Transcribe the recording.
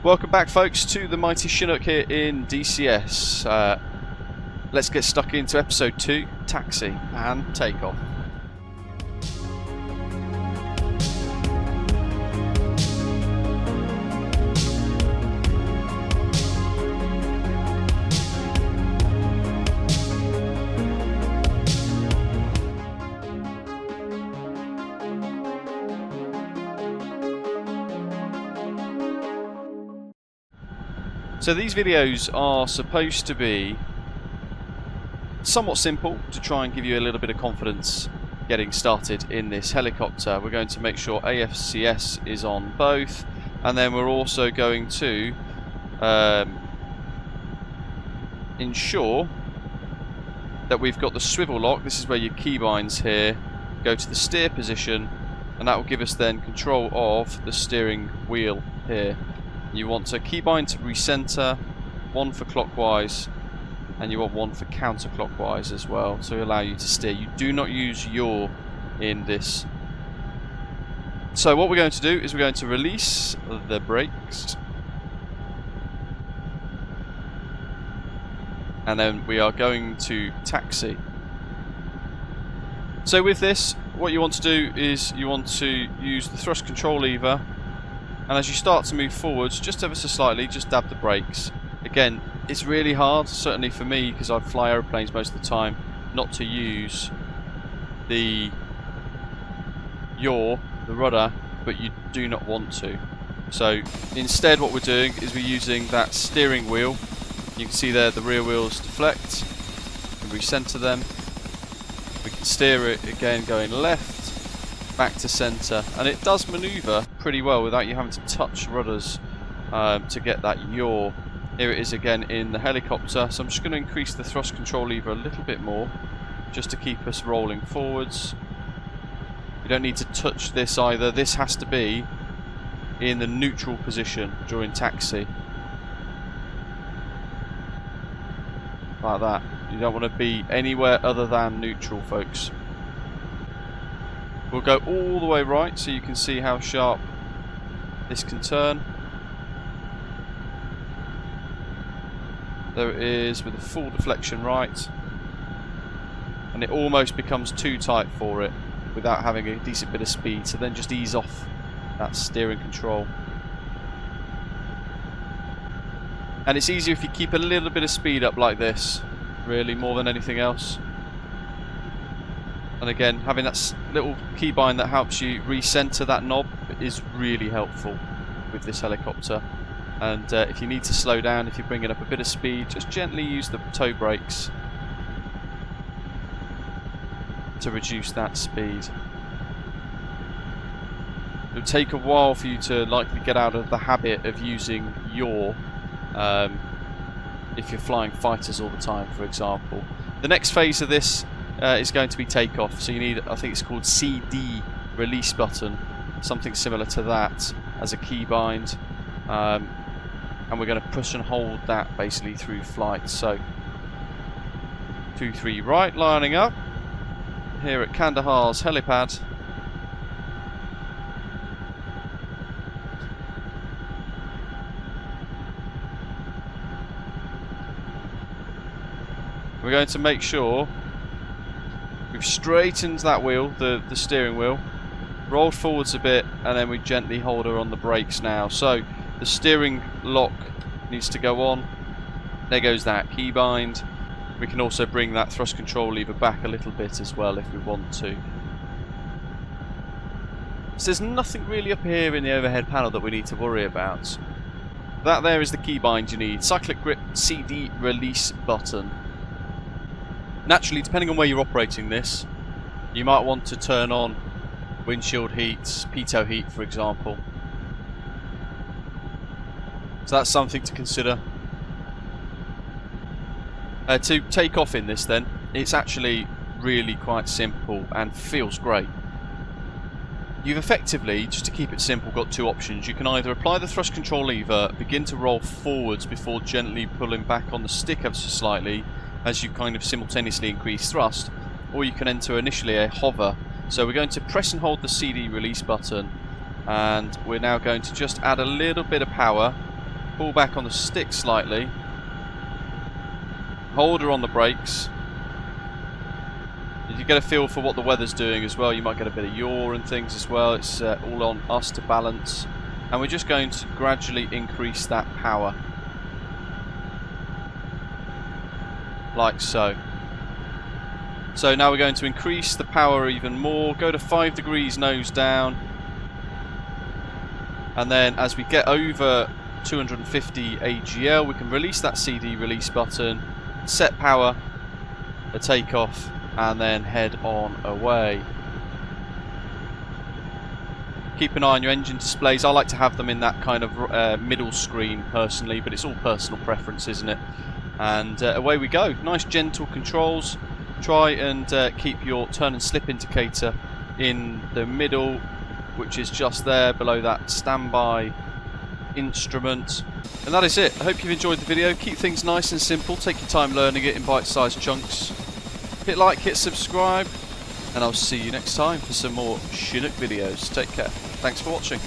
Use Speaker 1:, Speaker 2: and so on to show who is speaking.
Speaker 1: Welcome back, folks, to the mighty Chinook here in DCS. Let's get stuck into episode 2, Taxi and Takeoff. So these videos are supposed to be somewhat simple to try and give you a little bit of confidence getting started in this helicopter. We're going to make sure AFCS is on both, and then we're also going to ensure that we've got the swivel lock. This is where your keybinds here go to the steer position, and that will give us then control of the steering wheel here. You want a keybind to recenter, one for clockwise, and you want one for counterclockwise as well to allow you to steer. You do not use yaw in this. So what we're going to do is we're going to release the brakes, and then we are going to taxi. So with this, what you want to do is you want to use the thrust control lever, and as you start to move forwards, just ever so slightly, just dab the brakes. Again, it's really hard, certainly for me, because I fly aeroplanes most of the time, not to use the yaw, the rudder, but you do not want to. So instead what we're doing is we're using that steering wheel. You can see there the rear wheels deflect, and recenter them. We can steer it again going left, back to centre, and it does manoeuvre pretty well without you having to touch rudders to get that yaw. Here it is again in the helicopter, so I'm just going to increase the thrust control lever a little bit more just to keep us rolling forwards. You don't need to touch this either. This has to be in the neutral position during taxi, like that. You don't want to be anywhere other than neutral, folks. We'll go all the way right so you can see how sharp this can turn. There it is with a full deflection right, and it almost becomes too tight for it without having a decent bit of speed, so then just ease off that steering control. And it's easier if you keep a little bit of speed up like this, really, more than anything else. And again, having that little keybind that helps you recenter that knob is really helpful with this helicopter. And if you need to slow down, if you're bringing up a bit of speed, just gently use the toe brakes to reduce that speed. It'll take a while for you to likely get out of the habit of using yaw if you're flying fighters all the time, for example. The next phase of this is going to be takeoff, so you need, I think it's called CD release button, something similar to that as a keybind, and we're going to push and hold that basically through flight. So 2-3 right, lining up here at Kandahar's helipad. We're going to make sure we've straightened that wheel, the steering wheel, rolled forwards a bit, and then we gently hold her on the brakes now. So the steering lock needs to go on. There goes that keybind. We can also bring that thrust control lever back a little bit as well if we want to. So there's nothing really up here in the overhead panel that we need to worry about. That there is the keybind you need. Cyclic grip CD release button. Naturally, depending on where you're operating this, you might want to turn on windshield heats, pitot heat for example. So that's something to consider. To take off in this then, it's actually really quite simple and feels great. You've effectively, just to keep it simple, got two options. You can either apply the thrust control lever, begin to roll forwards before gently pulling back on the stick ever so slightly as you kind of simultaneously increase thrust, or you can enter initially a hover. So we're going to press and hold the CD release button, and we're now going to just add a little bit of power pull back on the stick slightly, hold her on the brakes. You get a feel for what the weather's doing as well. You might get a bit of yaw and things as well. It's all on us to balance, and we're just going to gradually increase that power, like so. So now we're going to increase the power even more, go to 5 degrees nose down, and then as we get over 250 AGL, we can release that CD release button, set power, a takeoff, and then head on away. Keep an eye on your engine displays. I like to have them in that kind of middle screen personally, but it's all personal preference, isn't it? And away we go. Nice gentle controls. Try and keep your turn and slip indicator in the middle, which is just there below that standby instrument. And that is it. I hope you've enjoyed the video. Keep things nice and simple. Take your time learning it in bite-sized chunks. Hit like, hit subscribe, and I'll see you next time for some more Chinook videos. Take care. Thanks for watching.